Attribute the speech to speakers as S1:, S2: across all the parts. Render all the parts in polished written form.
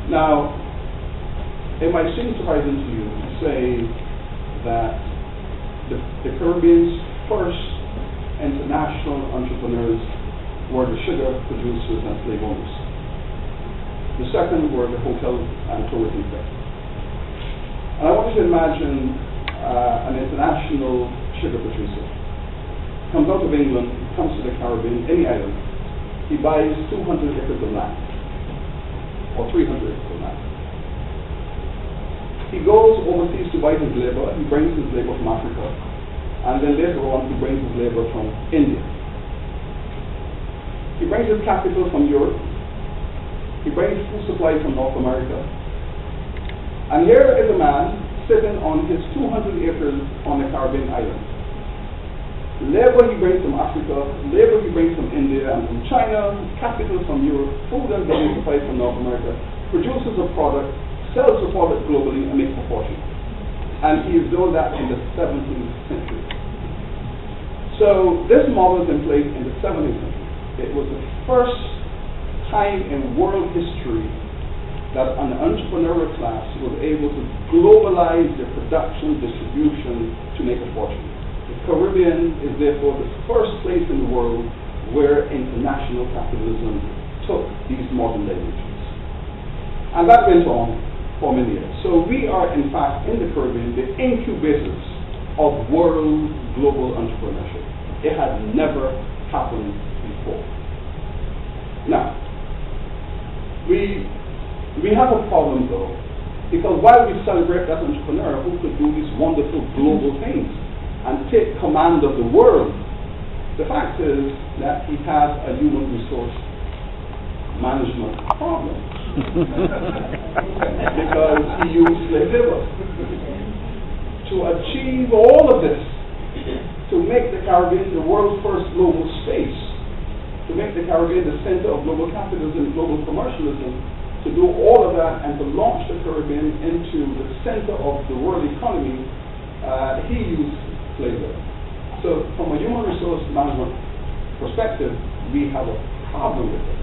S1: Now, it might seem surprising to you to say that the Caribbean's first international entrepreneurs were the sugar producers and slave owners. The second were the hotel and tourism sector. And I want you to imagine an international sugar producer comes out of England, comes to the Caribbean, any island. He buys 200 acres of land, or 300 acres of land. He goes overseas to buy his labor. He brings his labor from Africa, and then later on he brings his labor from India. He brings his capital from Europe. He brings food supply from North America. And here is a man sitting on his 200 acres on the Caribbean island. Labor he brings from Africa, labor he brings from India and from China, capital from Europe, food and building supplies from North America, produces a product, sells the product globally and makes a fortune. And he is doing that in the 17th century. So this model is in place in the 17th century. It was the first time in world history that an entrepreneurial class was able to globalize their production, distribution to make a fortune. The Caribbean is therefore the first place in the world where international capitalism took these modern languages. And that went on for many years. So we are in fact in the Caribbean the incubators of world global entrepreneurship. It had never happened before. Now, we have a problem though, because while we celebrate that entrepreneur who could do these wonderful global things and take command of the world, the fact is that he has a human resource management problem. Because he used slave labor. To achieve all of this, to make the Caribbean the world's first global space, to make the Caribbean the center of global capitalism, global commercialism, to do all of that and to launch the Caribbean into the center of the world economy, he used slave labor. So from a human resource management perspective, we have a problem with it.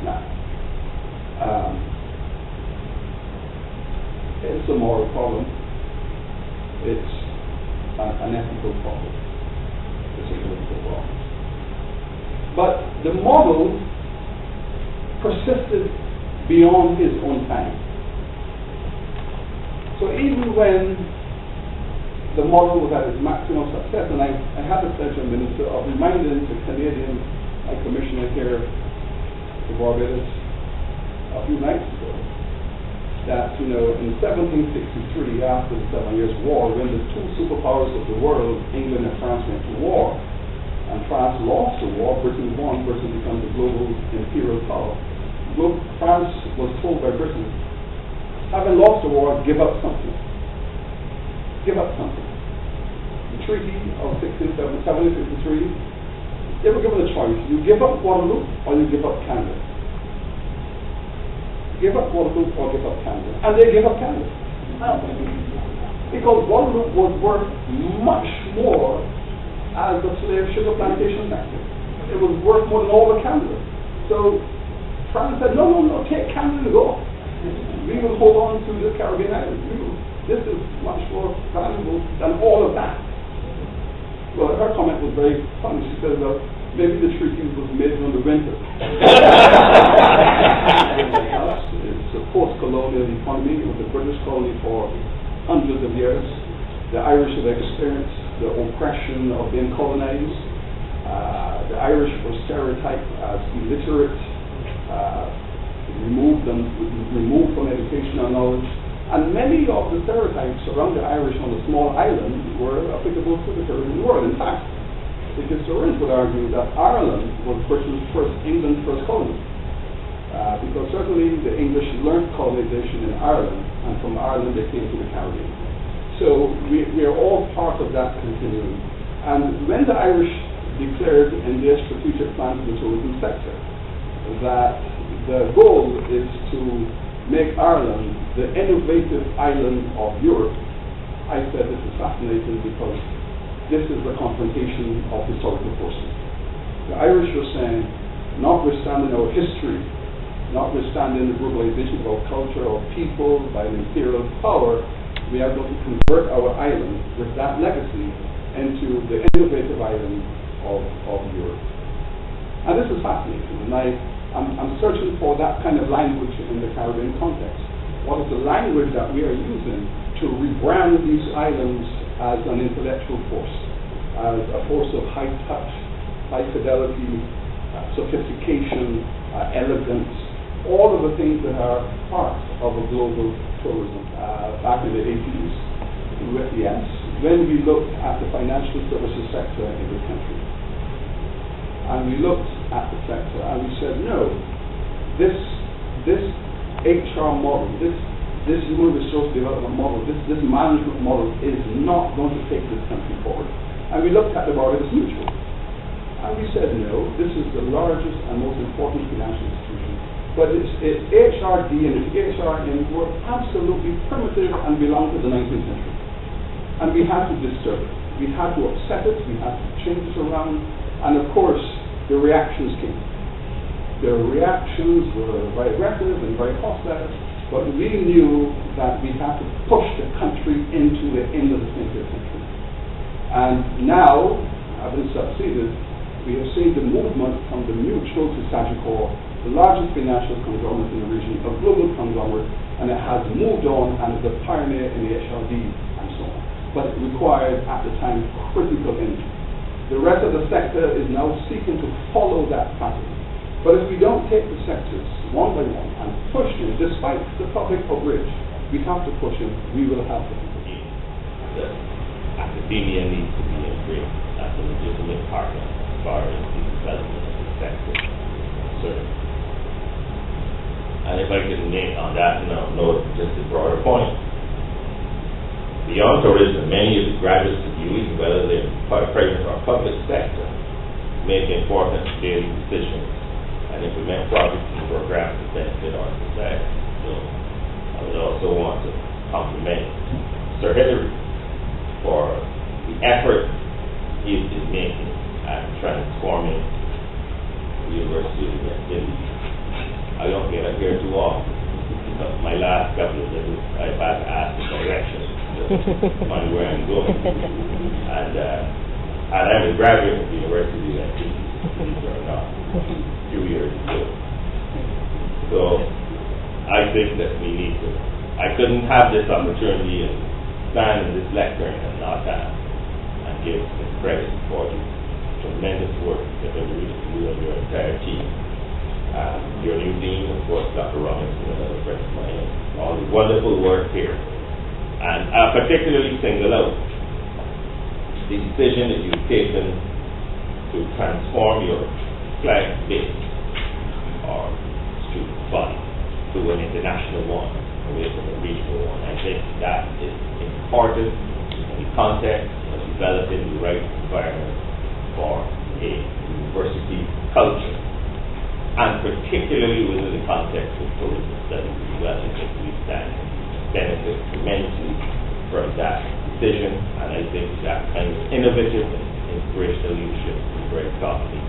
S1: Now, it's a moral problem. It's an ethical problem. It's a political problem. But the model persisted beyond his own time. So even when the model was at its maximum success, and I had the pleasure, Minister, of reminding the Canadian High Commissioner here to Barbados a few nights ago that, in 1763, after the 7 Years' War, when the two superpowers of the world, England and France, went to war, and France lost the war, Britain won, Britain becomes the global imperial power. France was told by Britain, having lost the war, give up something. Give up something. The Treaty of 1753, they were given a choice. You give up Waterloo or you give up Canada. Give up Waterloo or give up Canada. And they gave up Canada. Because Waterloo was worth much more as the slave sugar plantation sector. It was worth more than all of Canada. So France said, no, take Canada and go. We will hold on to the Caribbean islands. This is much more valuable than all of that. Well, her comment was very funny. She said, well, maybe the treaty was made in the winter. It's a post-colonial economy. It was a British colony for hundreds of years. The Irish have experienced the oppression of being colonized. The Irish were stereotyped as illiterate, removed from education and knowledge. And many of the stereotypes around the Irish on a small island were applicable to the Caribbean world. In fact, the historians would argue that Ireland was Britain's England's first colony. Because certainly the English learned colonization in Ireland, and from Ireland they came to the Caribbean. So we are all part of that continuum. And when the Irish declared in their strategic plan for the tourism sector that the goal is to make Ireland the innovative island of Europe, I said this is fascinating because this is the confrontation of historical forces. The Irish were saying, notwithstanding our history notwithstanding the globalization of our culture, our people, by the imperial power, we are going to convert our island with that legacy into the innovative island of Europe. And this is fascinating, and I'm searching for that kind of language in the Caribbean context. What is the language that we are using to rebrand these islands as an intellectual force, as a force of high touch, high fidelity, sophistication, elegance, all of the things that are part of a global tourism. Back in the 80s, yes, when we looked at the financial services sector in the country, and we looked at the sector and we said, no, this HR model, this human resource development model, this management model is not going to take this country forward. And we looked at the Barbados Mutual. And we said, no, this is the largest and most important financial institution. But its HRD and its HRM were absolutely primitive and belonged to the 19th century. And we had to disturb it. We had to upset it. We had to change it around. And of course, the reactions came. The reactions were very aggressive and very hostile. But we knew that we had to push the country into the end of the 20th century. And now, having succeeded, we have seen the movement from the Mutual to Sagicor, the largest financial conglomerate in the region, a global conglomerate, and it has moved on and is a pioneer in the HRD and so on. But it required, at the time, critical energy. The rest of the sector is now seeking to follow that pattern. But if we don't take the sectors one by one and push them, despite the public outrage, we have to push them, we will have them.
S2: The academia needs to be embraced as a legitimate partner as far as the development of the sector is concerned. And if I could make on that note just a broader point. Beyond tourism, many of the graduate students, whether they're private or public sector, make important daily decisions and implement projects and programs that benefit our society. So I would also want to compliment Sir Hilary for the effort he is making at transforming the University of West Indies. I don't get up here too often because my last couple of visits I've had to ask the direction on where I'm going. And I'm a graduate of the University of West Indies, believe it or not, 2 years ago. So I think that we need to, I couldn't have this opportunity and stand in this lectern and not have and give some credit for the tremendous work that you and your entire team. Your new dean, of course, Dr. Robinson, another friend of mine, all the wonderful work here. And I particularly single out the decision that you've taken to transform your flag-based or student body to an international one, away from a regional one. I think that is important in the context of developing the right environment for a university culture, and particularly within the context of tourism studies as well. I think we stand benefit tremendously from that decision, and I think that kind of innovative and inspirational leadership is very costly.